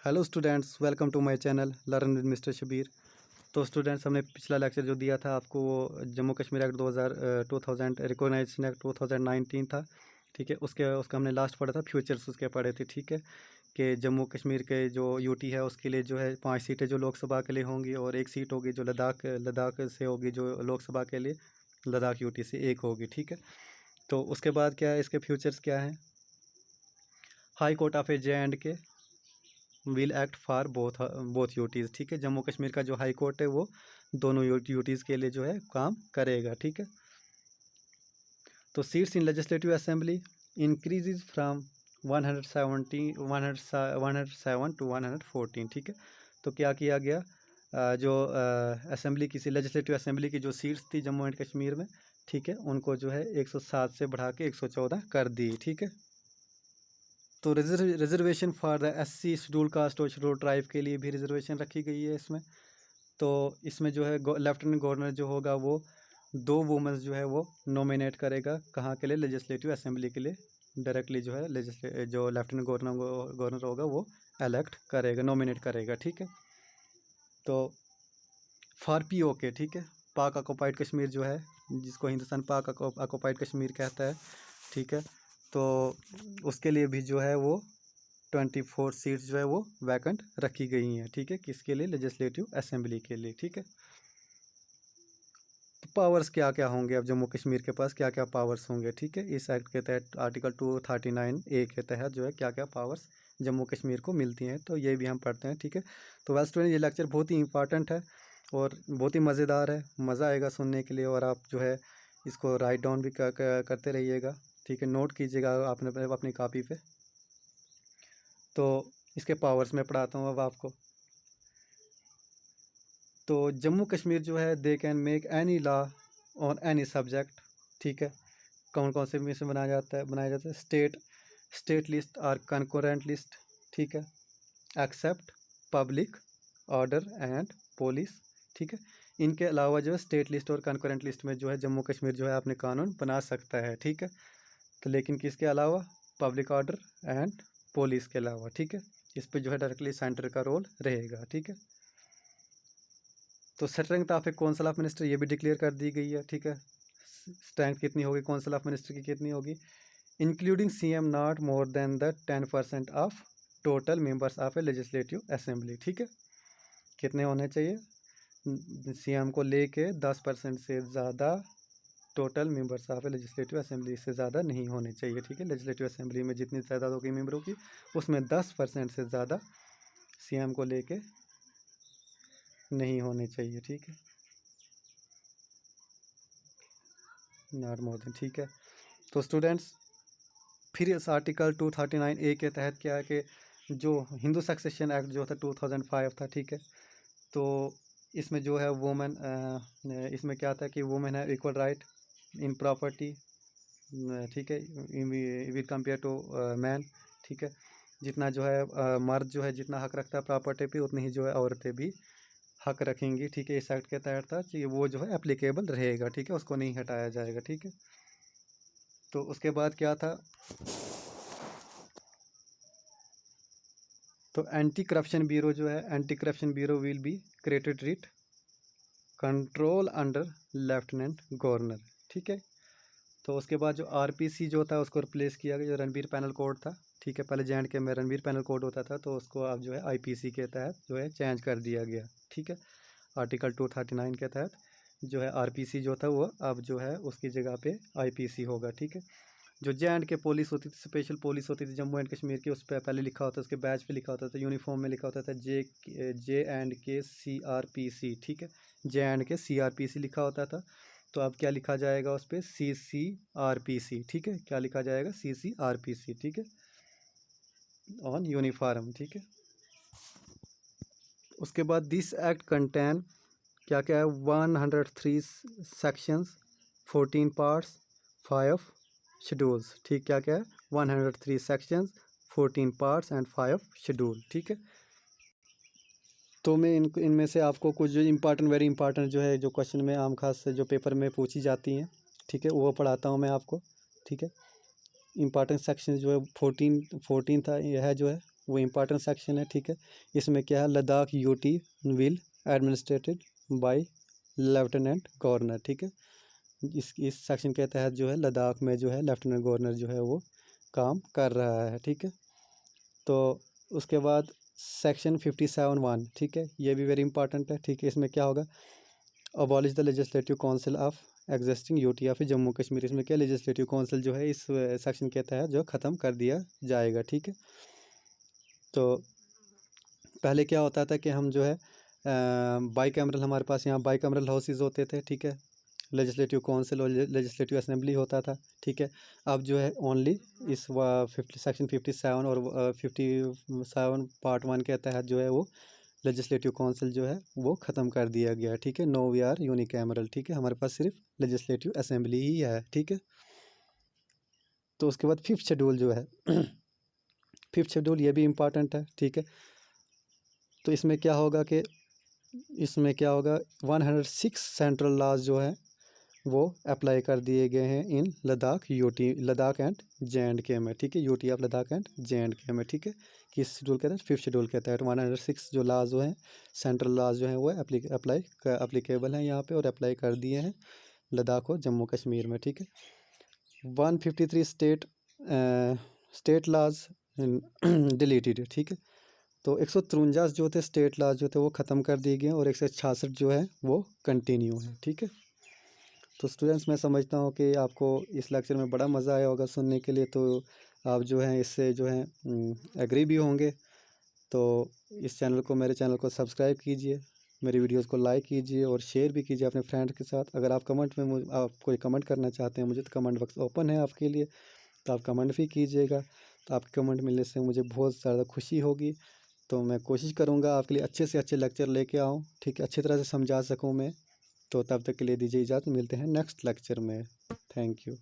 Hello students, welcome to my channel learn with mister Shabir. तो students, हमने पिछला lecture जो दिया था आपको वो Jammu Kashmir act 2000 reorganisation act 2019 था। ठीक है, उसका हमने लास्ट पढ़ा था, फ्यूचर्स उसके पढ़े थे। ठीक है, कि जम्मू कश्मीर के जो यूटी है उसके लिए जो है 5 सीटें जो लोकसभा के लिए होंगी और 1 सीट होगी जो लद्दाख से होगी, जो लोकसभा के लिए लद्दाख यूटी से 1 होगी। ठीक है, तो उसके बाद क्या है, इसके फ्यूचर्स क्या हैं? High court of J&K will act for both UTs. ठीक है, जम्मू कश्मीर का जो हाई कोर्ट है वो दोनों यूटीज़ के लिए जो है काम करेगा। ठीक है, तो seats in legislative assembly increases from 107 to 114। ठीक है, तो क्या किया गया, जो असेंबली की लेजिस्लेटिव असेंबली की जो सीट्स थी जम्मू एंड कश्मीर में, ठीक है, उनको जो है 107 से बढ़ा के 114 कर दी। ठीक है, तो reservation for the SC schedule caste और शेड्यूल ट्राइब के लिए भी रिजर्वेशन रखी गई है इसमें। तो इसमें जो है लेफ्टिनेंट गवर्नर जो होगा वो 2 वुमेंस जो है वो नॉमिनेट करेगा, कहाँ के लिए? लेजिस्लेटिव असेंबली के लिए। डायरेक्टली जो है जो लेफ्टिनेंट गवर्नर होगा वो एलेक्ट करेगा, नॉमिनेट करेगा। ठीक है, तो फॉर POK, ठीक है, पाक ऑक्युपाइड कश्मीर जो है, जिसको हिंदुस्तान पाक ऑक्युपाइड कश्मीर कहता है। ठीक है, तो उसके लिए भी जो है वो 24 सीट्स जो है वो वैकेंट रखी गई हैं। ठीक है, किसके लिए? लेजिस्लेटिव असेंबली के लिए। ठीक है, तो पावर्स क्या क्या होंगे अब जम्मू कश्मीर के पास, क्या क्या पावर्स होंगे? ठीक है, इस एक्ट के तहत आर्टिकल 239A के तहत जो है क्या क्या पावर्स जम्मू कश्मीर को मिलती हैं, तो ये भी हम पढ़ते हैं। ठीक है, तो वेल स्टूडेंट, ये लेक्चर बहुत ही इंपॉर्टेंट है और बहुत ही मज़ेदार है, मज़ा आएगा सुनने के लिए। और आप जो है इसको राइट डाउन भी करते रहिएगा। ठीक है, नोट कीजिएगा आपने अपनी कॉपी पे। तो इसके पावर्स में पढ़ाता हूँ अब आपको। तो जम्मू कश्मीर जो है they can make any law on any subject. ठीक है, कौन कौन से में से बनाया जाता है? स्टेट लिस्ट और कंकरेंट लिस्ट। ठीक है, except public order and police. ठीक है, इनके अलावा जो है स्टेट लिस्ट और कंकरेंट लिस्ट में जो है जम्मू कश्मीर जो है अपने कानून बना सकता है। ठीक है, तो लेकिन किसके अलावा? पब्लिक ऑर्डर एंड पुलिस के अलावा। ठीक है, इस पर जो है डायरेक्टली सेंटर का रोल रहेगा। ठीक है, तो strength of A council of minister ये भी डिक्लेयर कर दी गई है। ठीक है, स्ट्रेंथ कितनी होगी कौंसिल ऑफ मिनिस्टर की, कितनी होगी? Including CM not more than the 10% of total members of A legislative assembly. ठीक है, कितने होने चाहिए? CM को लेके 10% से ज़्यादा total members of A legislative assembly से ज़्यादा नहीं होने चाहिए। ठीक है, लेजिस्लेटिव असेंबली में जितनी तादाद होगी मेंबरों की, उसमें 10% से ज़्यादा CM को लेके नहीं होने चाहिए। ठीक है, नॉट मोर देन। ठीक है, तो स्टूडेंट्स, फिर इस आर्टिकल 239A के तहत क्या है कि जो हिंदू सक्सेशन एक्ट जो था 2005 था। ठीक है, तो इसमें जो है वुमेन, इसमें क्या था कि वुमेन है इक्वल राइट इन प्रॉपर्टी। ठीक है, विद कंपेयर टू मैन। ठीक है, जितना जो है मर्द जो है जितना हक रखता है प्रॉपर्टी पे, उतनी ही जो है औरतें भी हक रखेंगी। ठीक है, इस एक्ट के तहत था कि वो जो है एप्लीकेबल रहेगा। ठीक है, उसको नहीं हटाया जाएगा। ठीक है, तो उसके बाद क्या था? तो एंटी करप्शन ब्यूरो जो है, anti corruption bureau will be created it control under lieutenant governor. ठीक है, तो उसके बाद जो RPC जो था उसको रिप्लेस किया गया, जो रणबीर पैनल कोड था। ठीक है, पहले J&K में रणबीर पैनल कोड होता था, तो उसको अब जो है IPC के तहत जो है चेंज कर दिया गया। ठीक है, आर्टिकल 239 के तहत जो है RPC जो था वो अब जो है उसकी जगह पे IPC होगा। ठीक है, जो J&K पुलिस होती थी, स्पेशल पुलिस होती थी जम्मू एंड कश्मीर की, उस पर पहले लिखा होता था, उसके बैच पे लिखा होता था, यूनिफॉर्म में लिखा होता था J&K CRPC। ठीक है, J&K CRPC लिखा होता था। तो अब क्या लिखा जाएगा उस पर? CCRPC। ठीक है, क्या लिखा जाएगा? CCRPC। ठीक है, ऑन यूनिफॉर्म। ठीक है, उसके बाद दिस एक्ट कंटेन क्या क्या है? 103 सेक्शंस, 14 पार्ट्स, 5 शेड्यूल्स। ठीक, क्या क्या है? 103 सेक्शंस, 14 पार्ट्स एंड 5 शेड्यूल। ठीक है, तो मैं इनमें से आपको कुछ जो इंपॉर्टेंट, वेरी इंपॉर्टेंट जो है, जो क्वेश्चन में आम खास से जो पेपर में पूछी जाती हैं, ठीक है, वो पढ़ाता हूँ मैं आपको। ठीक है, इंपॉर्टेंट सेक्शन जो है 14 था, यह है जो है वो इम्पॉर्टेंट सेक्शन है, ठीक है। इसमें क्या है, Ladakh UT will administrated by lieutenant governor, ठीक है। इस सेक्शन के तहत जो है लद्दाख में जो है लेफ्टिनेंट गवर्नर जो है वो काम कर रहा है, ठीक है। तो उसके बाद सेक्शन 57(1), ठीक है, ये भी वेरी इंपॉर्टेंट है, ठीक है। इसमें क्या होगा, abolish the legislative council of existing UT या फिर जम्मू कश्मीर। इसमें क्या, लेजिस्लेटिव काउंसिल जो है इस सेक्शन के तहत जो ख़त्म कर दिया जाएगा, ठीक है। तो पहले क्या होता था कि हम जो है बाई कैमरल, हमारे पास यहाँ बाई कैमरल हाउसेज होते थे, ठीक है। लेजिस्लेटिव काउंसिल और लेजिस्लेटिव असेंबली होता था, ठीक है। अब जो है ओनली इस सेक्शन 57 और 57 पार्ट 1 के तहत जो है वो लेजिस्लेटिव काउंसिल जो है वो ख़त्म कर दिया गया, ठीक है। नो वी आर यूनिकैमरल, ठीक है, हमारे पास सिर्फ लेजिस्लेटिव असेंबली ही है, ठीक है। तो उसके बाद फिफ्थ शेड्यूल जो है फिफ्थ शेड्यूल ये भी इम्पॉर्टेंट है, ठीक है। तो इसमें क्या होगा कि 106 सेंट्रल लॉज जो है वो अप्लाई कर दिए गए हैं इन लद्दाख एंड JNK में, ठीक है। UT of Ladakh and JNK में, ठीक है। किस शेड्यूल के तहत, फिफ्थ शेड्यूल के तहत 106 जो लॉज जो हैं, सेंट्रल लॉज जो हैं वो अप्लीकेबल हैं यहाँ पे और अप्लाई कर दिए हैं लद्दाख और जम्मू कश्मीर में, ठीक है। 153 स्टेट लॉज डिलीटेड, ठीक है। तो 153 जो थे स्टेट लॉज जो थे वो ख़त्म कर दिए गए और 166 जो है वो कंटिन्यू है, ठीक है। तो स्टूडेंट्स, मैं समझता हूँ कि आपको इस लेक्चर में बड़ा मज़ा आया होगा सुनने के लिए। तो आप जो है इससे जो है एग्री भी होंगे। तो इस चैनल को, मेरे चैनल को सब्सक्राइब कीजिए, मेरी वीडियोस को लाइक कीजिए और शेयर भी कीजिए अपने फ्रेंड के साथ। अगर आप कमेंट में आप कोई कमेंट करना चाहते हैं मुझे, तो कमेंट बॉक्स ओपन है आपके लिए, तो आप कमेंट भी कीजिएगा। तो आपके कमेंट मिलने से मुझे बहुत ज़्यादा खुशी होगी। तो मैं कोशिश करूँगा आपके लिए अच्छे से अच्छे लेक्चर लेके आऊँ, ठीक है, अच्छी तरह से समझा सकूँ मैं। तो तब तक के लिए दीजिए इजाज़त, मिलते हैं नेक्स्ट लेक्चर में। Thank you.